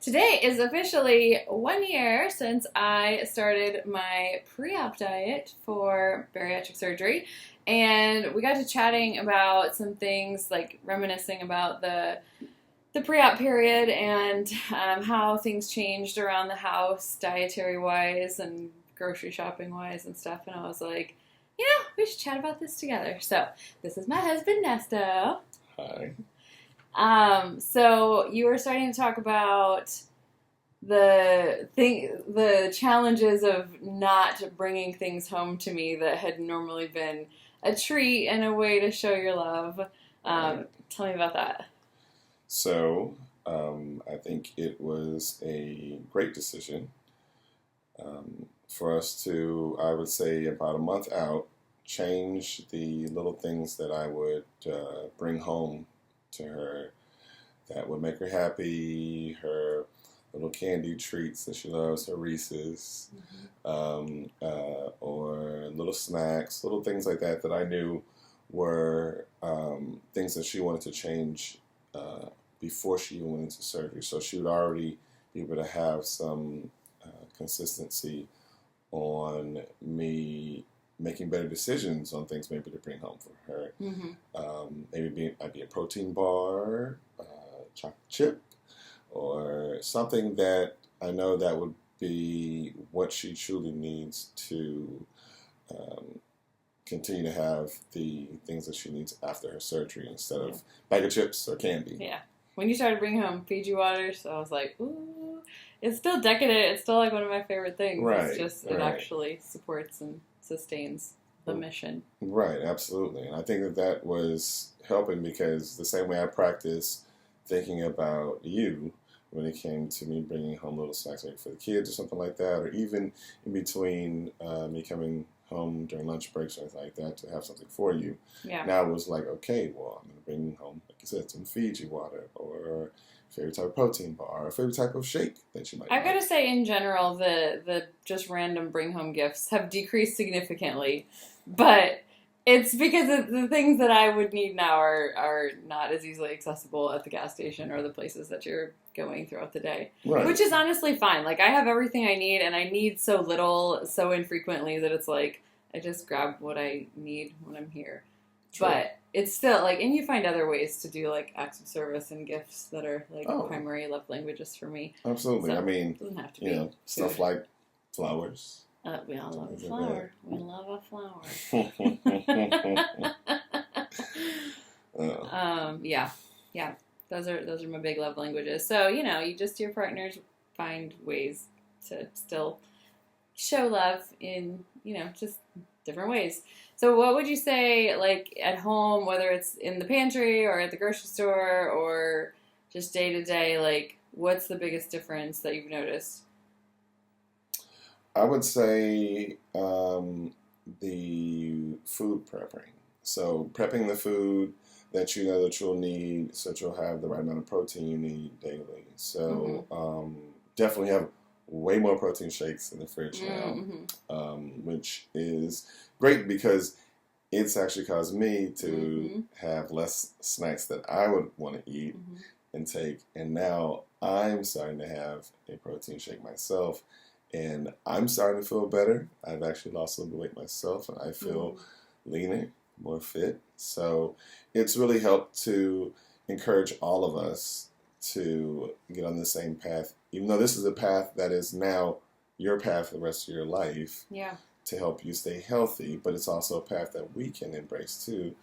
Today is officially 1 year since I started my pre-op diet for bariatric surgery, and we got to chatting about some things, like reminiscing about the pre-op period and how things changed around the house, dietary-wise and grocery shopping-wise and stuff. And I was like, we should chat about this together. So this is my husband, Nesto. Hi. So you were starting to talk about the challenges of not bringing things home to me that had normally been a treat and a way to show your love. Tell me about that. So, I think it was a great decision for us to, I would say about a month out, change the little things that I would bring home to her that would make her happy, her little candy treats that she loves, her Reese's, or little snacks, little things like that that I knew were things that she wanted to change before she even went into surgery. So she would already be able to have some consistency on me making better decisions on things maybe to bring home for her. Maybe might be a protein bar, chocolate chip, or something that I know that would be what she truly needs to continue to have the things that she needs after her surgery instead of bag of chips or candy. Yeah. When you started bringing home Fiji waters, I was like, ooh, it's still decadent. It's still like one of my favorite things. Right, It's just, it actually supports and sustains the mission. Right, absolutely. And I think that was helping because the same way I practice thinking about you when it came to me bringing home little snacks maybe for the kids or something like that, or even in between me coming home during lunch breaks or anything like that to have something for you. Yeah. Now it was like, okay, well, I'm going to bring home, like you said, some Fiji water or favorite type of protein bar or favorite type of shake that you might I've got like. to say, in general, the just random bring home gifts have decreased significantly, but it's because the things that I would need now are not as easily accessible at the gas station or the places that you're going throughout the day. Right. Which is honestly fine. Like, I have everything I need, and I need so little, so infrequently that it's like, I just grab what I need when I'm here. True. But it's still, like, and you find other ways to do, like, acts of service and gifts that are, like, primary love languages for me. Absolutely. So, I mean, it doesn't have to be stuff like flowers. We all love a flower. We love a flower. Yeah. Those are my big love languages. So, you just, your partners find ways to still show love in, just different ways. So what would you say, like, at home, whether it's in the pantry or at the grocery store or just day to day, like, what's the biggest difference that you've noticed? I would say the food prepping. So prepping the food that you know that you'll need so that you'll have the right amount of protein you need daily. So definitely have way more protein shakes in the fridge now, which is great because it's actually caused me to have less snacks that I would want to eat and take. And now I'm starting to have a protein shake myself. And I'm starting to feel better. I've actually lost a little bit of weight myself, and I feel leaner, more fit. So it's really helped to encourage all of us to get on the same path, even though this is a path that is now your path for the rest of your life to help you stay healthy. But it's also a path that we can embrace, too,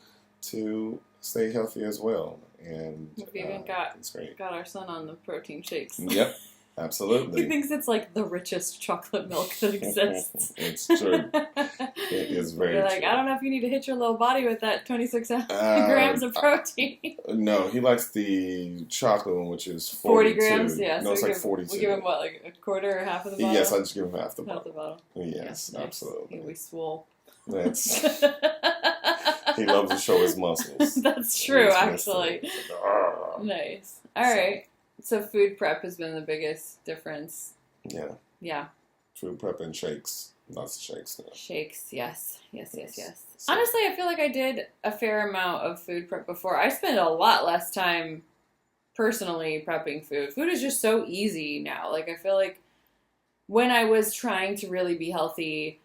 to stay healthy as well. And we've even got our son on the protein shakes. Yep. Absolutely. He thinks it's like the richest chocolate milk that exists. It's true. It is very true. I don't know if you need to hit your little body with that 26 grams of protein. No, he likes the chocolate one, which is 40 grams? Yeah. No, so it's like 42. We give him, what, like a quarter or half of the bottle? Yes, I just give him half the bottle. Half the bottle. Yes, nice. Absolutely. We swole. He loves to show his muscles. That's true, actually. Nice. All right. So food prep has been the biggest difference. Yeah. Food prep and shakes. Lots of shakes now. Shakes, yes. So, honestly, I feel like I did a fair amount of food prep before. I spent a lot less time personally prepping food. Food is just so easy now. Like, I feel like when I was trying to really be healthy,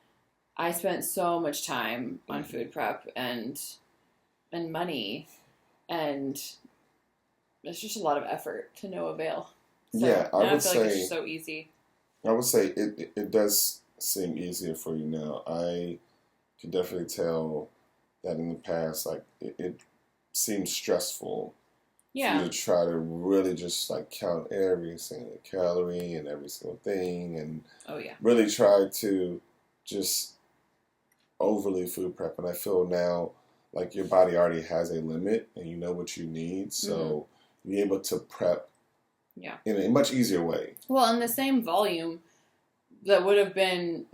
I spent so much time on food prep and money, and it's just a lot of effort to no avail. So Yeah, I now I would feel like it's say just so easy. I would say it does seem easier for you now. I can definitely tell that in the past, like it seemed stressful for you Yeah. to try to really just like count every single calorie and every single thing, and Oh yeah. really try to just overly food prep. And I feel now like your body already has a limit, and you know what you need, so you're able to prep Yeah. in a much easier way. Well, in the same volume that would have been,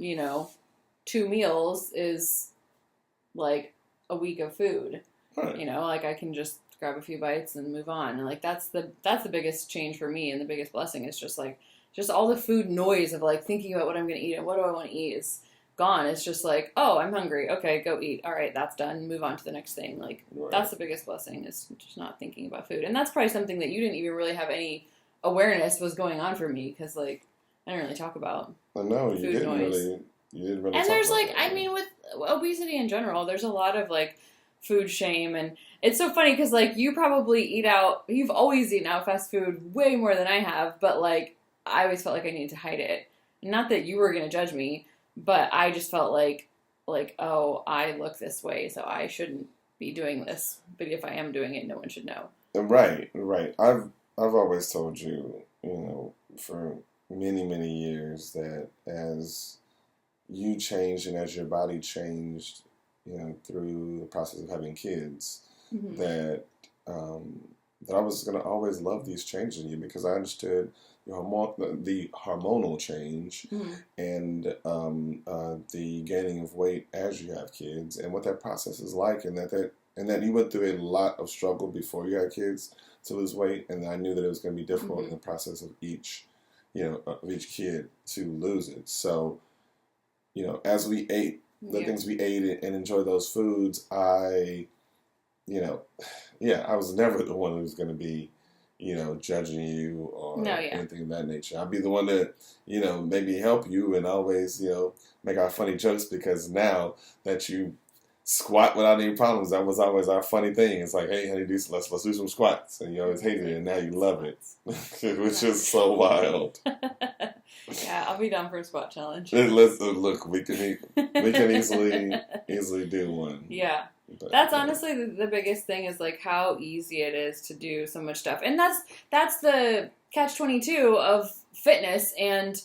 2 meals is like a week of food. Right. Like I can just grab a few bites and move on. And like that's the biggest change for me, and the biggest blessing is just all the food noise of like thinking about what I'm going to eat and what do I want to eat is gone. It's just like, oh, I'm hungry. Okay, go eat. All right, that's done. Move on to the next thing. Like that's the biggest blessing is just not thinking about food. And that's probably something that you didn't even really have any awareness was going on for me, because like I didn't really talk about No, food noise. You didn't really And talk there's about like, that. I mean, with obesity in general, there's a lot of like food shame, and it's so funny because like you've always eaten out fast food way more than I have, but like I always felt like I needed to hide it. Not that you were gonna judge me, but I just felt like oh, I look this way, so I shouldn't be doing this. But if I am doing it, no one should know. Right. I've always told you, for many, many years that as you changed and as your body changed, through the process of having kids, that that I was gonna always love these changes in you, because I understood the hormonal change and the gaining of weight as you have kids, and what that process is like, and that you went through a lot of struggle before you had kids to lose weight, and I knew that it was going to be difficult in the process of each kid to lose it. So, as we ate the things we ate and enjoyed those foods, I was never the one who was going to be, judging you or anything of that nature. I'd be the one to, maybe help you and always, make our funny jokes, because now that you squat without any problems, that was always our funny thing. It's like, hey, honey, let's do some squats, and you always hated it, and now you love it, which is so wild. Yeah, I'll be down for a squat challenge. Look, we can easily do one. Yeah. But, that's honestly the biggest thing is like how easy it is to do so much stuff. And that's the catch-22 of fitness and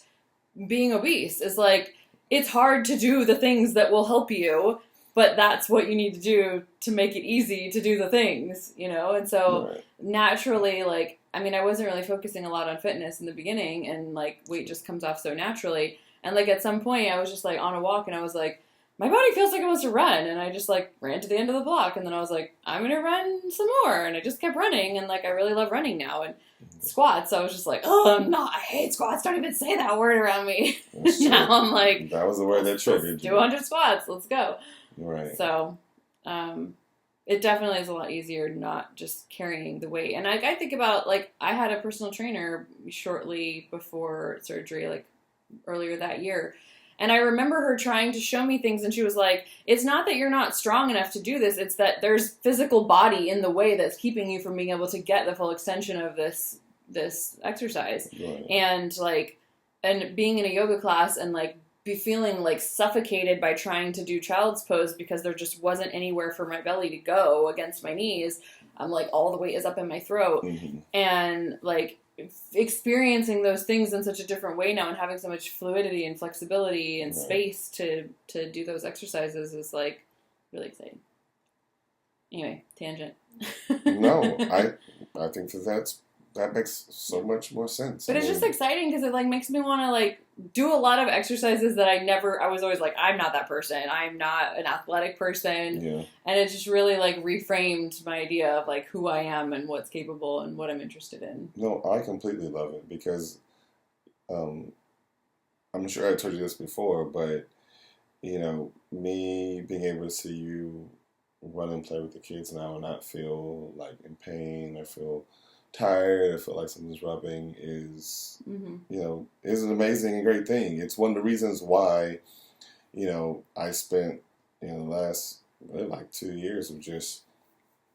being obese, is like it's hard to do the things that will help you, but that's what you need to do to make it easy to do the things, And so naturally, like, I mean, I wasn't really focusing a lot on fitness in the beginning, and like weight just comes off so naturally. And like at some point I was just like on a walk and I was like, my body feels like it wants to run, and I just like ran to the end of the block, and then I was like, I'm gonna run some more, and I just kept running, and like I really love running now. And squats, I was just like, oh, I'm not, I hate squats, don't even say that word around me. Now I'm like, that was the word that triggered you. 200 squats, let's go. Right. So it definitely is a lot easier not just carrying the weight. And I think about, like, I had a personal trainer shortly before surgery, like earlier that year. And I remember her trying to show me things, and she was like, it's not that you're not strong enough to do this, it's that there's physical body in the way that's keeping you from being able to get the full extension of this exercise. Right. And like, and being in a yoga class and like be feeling like suffocated by trying to do child's pose because there just wasn't anywhere for my belly to go against my knees. I'm like, all the weight is up in my throat. And like, experiencing those things in such a different way now, and having so much fluidity and flexibility and space to do those exercises is like really exciting. Anyway, tangent. No, I think that makes so much more sense. But it's just exciting because it like makes me want to like do a lot of exercises that I was always like, I'm not that person. I'm not an athletic person. Yeah. And it just really like reframed my idea of like who I am and what's capable and what I'm interested in. No, I completely love it, because I'm sure I told you this before, but me being able to see you run and play with the kids now and not feel like in pain or feel tired, I feel like something's rubbing is, Mm-hmm. is an amazing and great thing. It's one of the reasons why, I spent, the last really like 2 years of just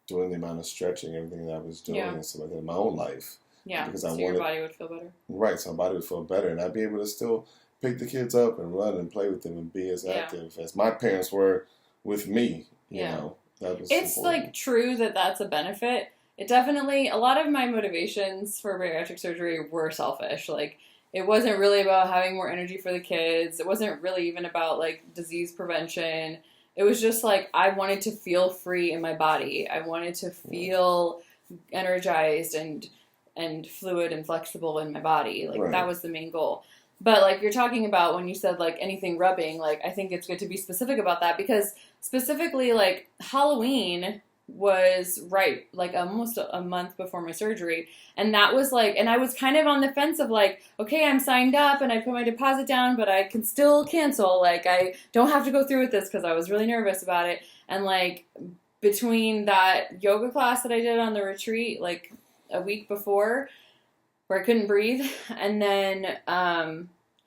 doing the amount of stretching, everything that I was doing and stuff like that in my own life. Yeah, because so your body would feel better. Right, so my body would feel better, and I'd be able to still pick the kids up and run and play with them and be as active as my parents were with me. You know, that was it's important. like true that that's a benefit. It definitely, a lot of my motivations for bariatric surgery were selfish. Like, it wasn't really about having more energy for the kids. It wasn't really even about, like, disease prevention. It was just, like, I wanted to feel free in my body. I wanted to feel energized and fluid and flexible in my body. Like, that was the main goal. But, like, you're talking about when you said, like, anything rubbing, like, I think it's good to be specific about that because specifically, like, Halloween was like almost a month before my surgery, and that was like, and I was kind of on the fence of like, okay, I'm signed up and I put my deposit down, but I can still cancel, like I don't have to go through with this because I was really nervous about it. And like between that yoga class that I did on the retreat like a week before where I couldn't breathe, and then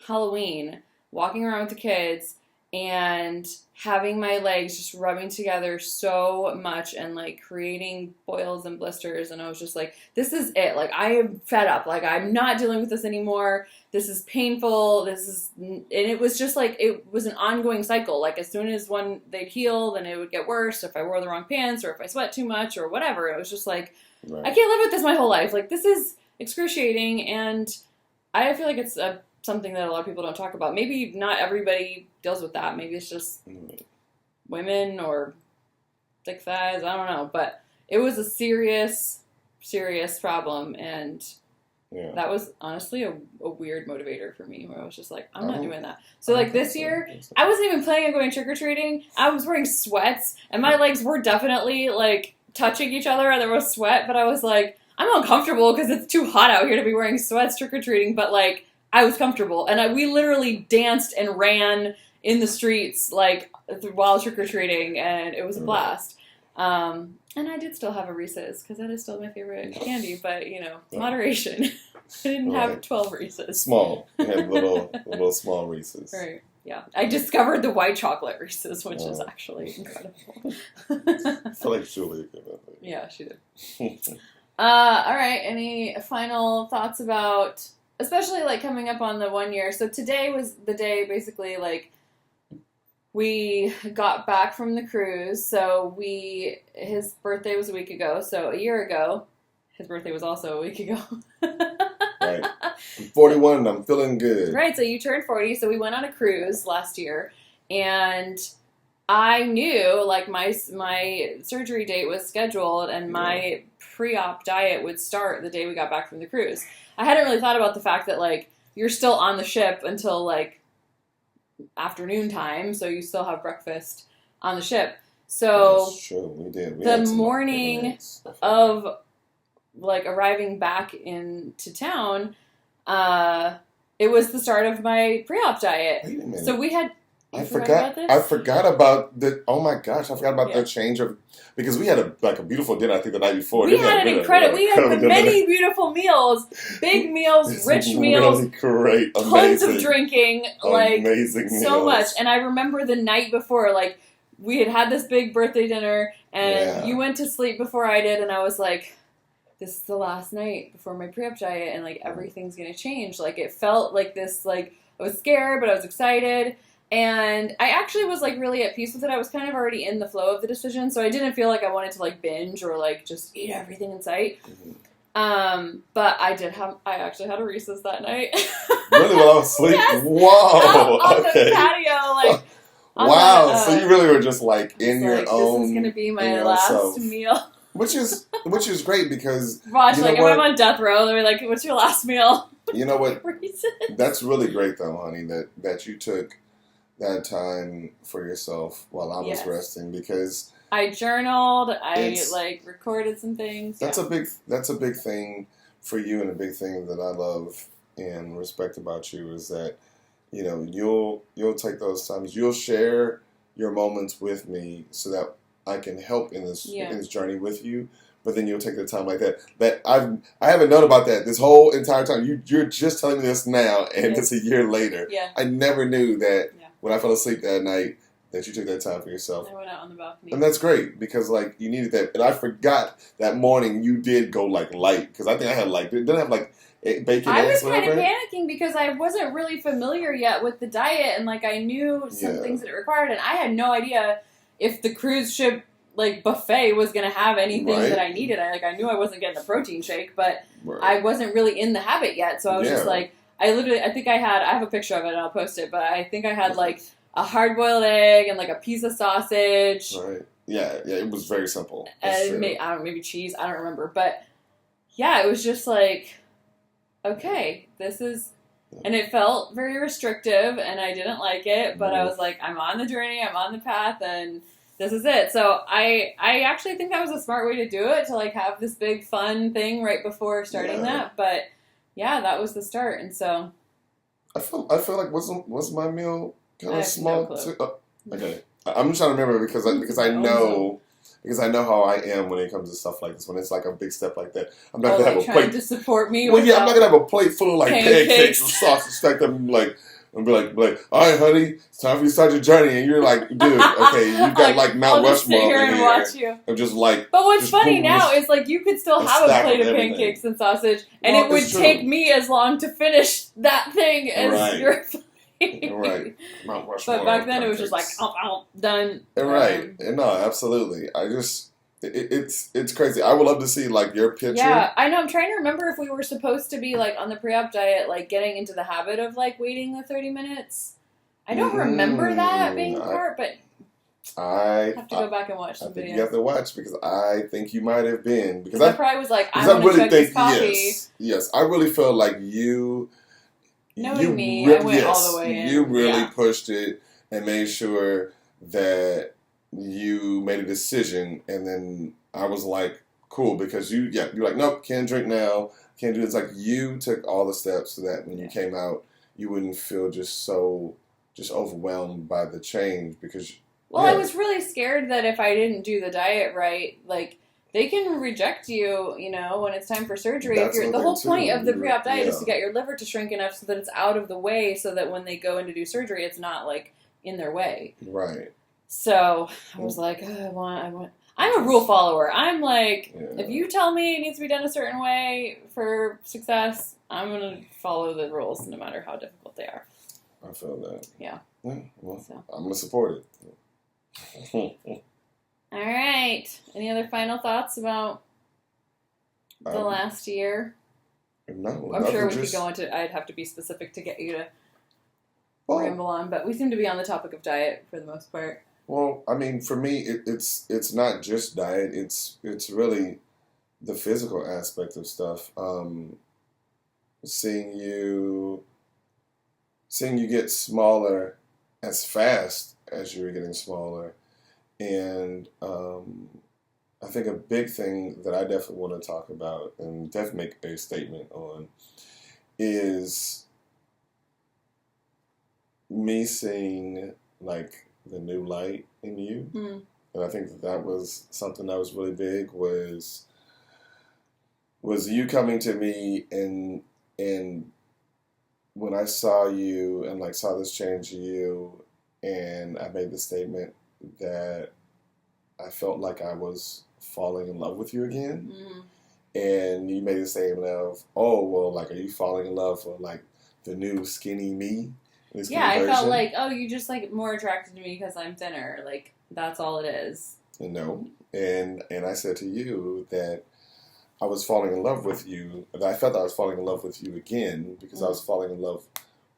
Halloween, walking around with the kids and having my legs just rubbing together so much and like creating boils and blisters, and I was just like, this is it. Like, I am fed up. Like, I'm not dealing with this anymore. This is painful. And it was just like, it was an ongoing cycle. Like, as soon as one they'd heal, then it would get worse if I wore the wrong pants or if I sweat too much or whatever. It was just like, I can't live with this my whole life. Like, this is excruciating, and I feel like it's something that a lot of people don't talk about. Maybe not everybody deals with that. Maybe it's just women or thick thighs. I don't know. But it was a serious, serious problem. And that was honestly a weird motivator for me, where I was just like, I'm not doing that. So like this year, I wasn't even planning on going trick-or-treating. I was wearing sweats, and my legs were definitely like touching each other, and there was sweat. But I was like, I'm uncomfortable because it's too hot out here to be wearing sweats trick-or-treating. But like, I was comfortable, and we literally danced and ran in the streets like while trick-or-treating, and it was a blast. And I did still have a Reese's because that is still my favorite candy, but moderation. I didn't have 12 Reese's. Small. You had little small Reese's. Right. Yeah. I discovered the white chocolate Reese's, which is actually incredible. I feel like Julie did that. Yeah, she did. All right. Any final thoughts about, especially like coming up on the 1 year? So today was the day basically like we got back from the cruise. So his birthday was a week ago. So a year ago, his birthday was also a week ago. Right. I'm 41 and I'm feeling good. Right. So you turned 40. So we went on a cruise last year, and I knew like my surgery date was scheduled, and my pre-op diet would start the day we got back from the cruise. I hadn't really thought about the fact that like you're still on the ship until like afternoon time, so you still have breakfast on the ship. So that's true. We did. The morning of like arriving back into town, it was the start of my pre-op diet. Wait a minute. So we had. I forgot about the. Oh my gosh! I forgot about the change of, because we had a beautiful dinner. I think the night before. We had an incredible. We had many beautiful meals, big meals, rich meals, really great, tons of drinking, like amazing meals. So much. And I remember the night before, like we had this big birthday dinner, and you went to sleep before I did, and I was like, this is the last night before my pre-op diet, and like everything's gonna change. Like it felt like this. Like I was scared, but I was excited. And I actually was, like, really at peace with it. I was kind of already in the flow of the decision, so I didn't feel like I wanted to, like, binge or, like, just eat everything in sight. Mm-hmm. But I actually had a Reese's that night. Really? While I was asleep? Yes. Whoa! On the patio, like... Wow! So you really were just, like, in your like, own... This is going to be my last meal. Which is great because... Watch, like, if I'm on death row, they're like, what's your last meal? You know what? Reese's. That's really great, though, honey, that you took that time for yourself while I was resting, because I journaled, I recorded some things. That's a big thing for you, and a big thing that I love and respect about you is that you'll take those times, you'll share your moments with me so that I can help in this journey with you, but then you'll take the time like that. That I haven't known about that this whole entire time. You're just telling me this now, and it's a year later. Yeah. I never knew that when I fell asleep that night that you took that time for yourself. I went out on the balcony. And that's great because like you needed that. And I forgot that morning you did go like light because I think I had like didn't have like bacon. I was kind of panicking because I wasn't really familiar yet with the diet, and like I knew some things that it required, and I had no idea if the cruise ship like buffet was going to have anything that I needed. I knew I wasn't getting a protein shake, but I wasn't really in the habit yet, so I was just like, I have a picture of it and I'll post it, but I think I had like a hard-boiled egg and like a piece of sausage. Right. Yeah, it was very simple. And maybe cheese, I don't remember, but yeah, it was just like, okay, this is, and it felt very restrictive and I didn't like it, but I was like, I'm on the journey, I'm on the path, and this is it. So I actually think that was a smart way to do it, to like have this big fun thing right before starting that. But yeah, that was the start. And so I feel like was my meal kind of small too? Okay, I'm just trying to remember because I know how I am when it comes to stuff like this. When it's like a big step like that, I'm not gonna have a plate to support me. Well, I'm not gonna have a plate full of like pancakes and sausage stacked up and like. And be like, all right, honey, it's time for you to start your journey. And you're like, dude, okay, you've got like Mount Rushmore over here. Watch you. I'm just like. But what's funny now is like you could still have a plate of pancakes and sausage, and it would take me as long to finish that thing as your plate. Right. Mount Rushmore. But back then it was just like, done. Right. No, absolutely. I just. It's crazy. I would love to see like your picture. Yeah, I know. I'm trying to remember if we were supposed to be like on the pre-op diet, like getting into the habit of like waiting the 30 minutes. I don't remember that being part, but I have to go back and watch the video. You have to watch because I think you might have been because I probably was like, I want to chug this coffee. Yes, I really feel like you. Knowing me, I went all the way in. You really pushed it and made sure that. You made a decision, and then I was like, cool, because you're like, nope, can't drink now, can't do this. Like, you took all the steps so that when you came out, you wouldn't feel just overwhelmed by the change, because... Well, I was really scared that if I didn't do the diet right, like, they can reject you, when it's time for surgery. The whole point of the pre-op diet is to get your liver to shrink enough so that it's out of the way, so that when they go in to do surgery, it's not, like, in their way. Right. So I was like, I'm a rule follower. I'm like, if you tell me it needs to be done a certain way for success, I'm going to follow the rules no matter how difficult they are. I feel that. Yeah. Well, I'm going to support it. All right. Any other final thoughts about the last year? No. I'm sure we could go into, I'd have to be specific to get you to ramble on, but we seem to be on the topic of diet for the most part. Well, I mean, for me, it's not just diet. It's really the physical aspect of stuff. Seeing you get smaller as fast as you were getting smaller, and I think a big thing that I definitely want to talk about and definitely make a statement on is me seeing like the new light in you. And I think that was something that was really big, was you coming to me and when I saw you and like saw this change in you, and I made the statement that I felt like I was falling in love with you again. And you made the statement of, oh, well, like, are you falling in love for like the new skinny me? Yeah, I felt like, oh, you just like more attracted to me because I'm thinner. Like, that's all it is. No. And I said to you that I was falling in love with you. That I felt I was falling in love with you again because I was falling in love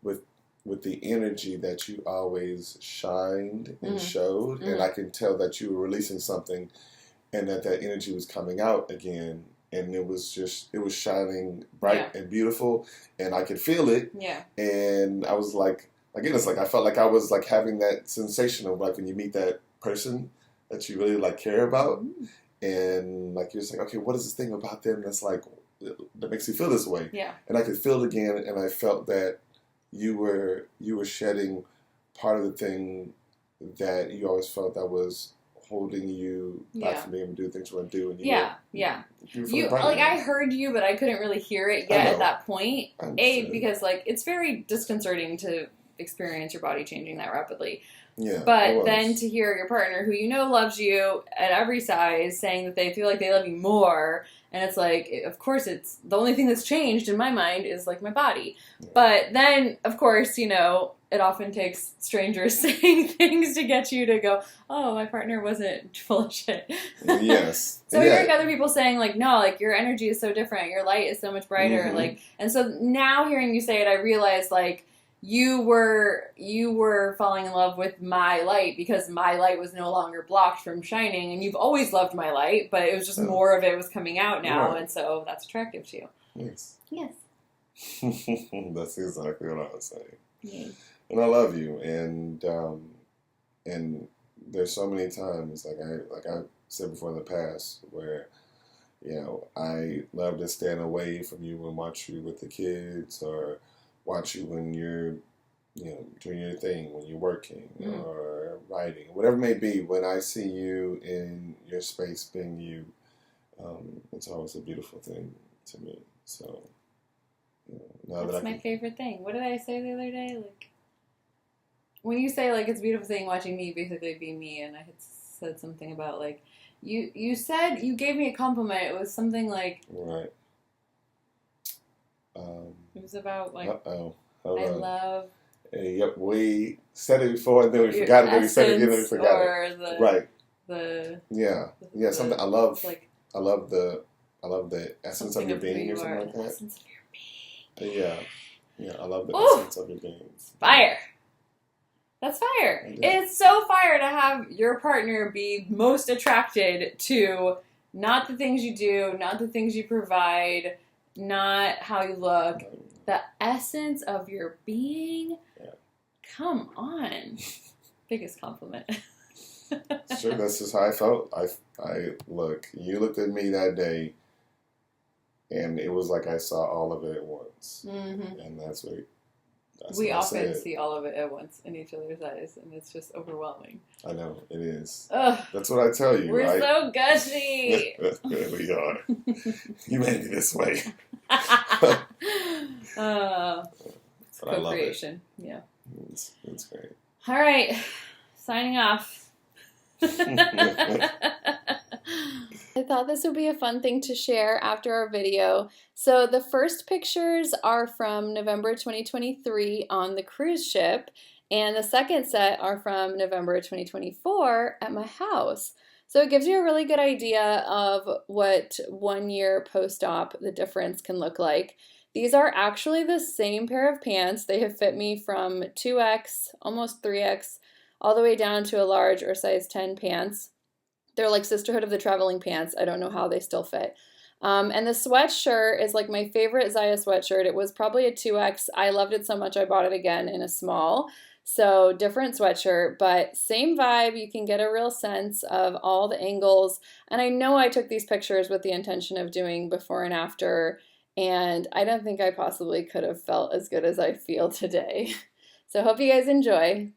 with the energy that you always shined and showed. And I can tell that you were releasing something and that energy was coming out again. And it was shining bright and beautiful, and I could feel it. Yeah. And I was like, again, it's like I felt like I was like having that sensation of like when you meet that person that you really like care about, and like you're just like, okay, what is this thing about them that's like that makes you feel this way? Yeah. And I could feel it again, and I felt that you were shedding part of the thing that you always felt that was holding you back from being able to do things you want to do. And You like, I heard you, but I couldn't really hear it yet at that point. Because like it's very disconcerting to experience your body changing that rapidly. Yeah, but then to hear your partner, who you know loves you at every size, saying that they feel like they love you more, and it's like, of course, it's the only thing that's changed in my mind is like my body. Yeah. But then, of course, you know, it often takes strangers saying things to get you to go, oh, my partner wasn't full of shit. Yes. So hearing other people saying like, no, like your energy is so different, your light is so much brighter, like, and so now hearing you say it, I realized like, you were falling in love with my light because my light was no longer blocked from shining, and you've always loved my light, but it was just more of it was coming out now, and so that's attractive to you. Yes. Yes. That's exactly what I was saying. Yeah. And I love you, and there's so many times, like I said before in the past, where, you know, I love to stand away from you and watch you with the kids, or watch you when you're, you know, doing your thing, when you're working or writing, whatever it may be. When I see you in your space being you, it's always a beautiful thing to me. So, you know, that's my favorite thing. What did I say the other day? Like, when you say like it's a beautiful thing watching me basically be me, and I had said something about like you said you gave me a compliment. It was something like right. It was about like I love. Yep, we said it before, and then we forgot it. Then we said it again, and we forgot it. Right. Something I love. Like, I love the essence of your being, or something like that. Essence of your being. Yeah. I love the essence of your being. Fire. That's fire. It's so fire to have your partner be most attracted to not the things you do, not the things you provide, not how you look, the essence of your being. Yeah. Come on. Biggest compliment. Sure, that's just how I felt. You looked at me that day, and it was like I saw all of it at once. Mm-hmm. And that's what we often see all of it at once in each other's eyes, and it's just overwhelming. I know, it is. Ugh, that's what I tell you. We're so gushy. We are. You made me this way. But I love it. Yeah. It's great. All right. Signing off. I thought this would be a fun thing to share after our video. So the first pictures are from November 2023 on the cruise ship, and the second set are from November 2024 at my house. So it gives you a really good idea of what 1 year post-op the difference can look like. These are actually the same pair of pants. They have fit me from 2X, almost 3X, all the way down to a large or size 10 pants. They're like Sisterhood of the Traveling Pants. I don't know how they still fit. And the sweatshirt is like my favorite Zaya sweatshirt. It was probably a 2X. I loved it so much I bought it again in a small. So different sweatshirt, but same vibe. You can get a real sense of all the angles. And I know I took these pictures with the intention of doing before and after, and I don't think I possibly could have felt as good as I feel today. So hope you guys enjoy.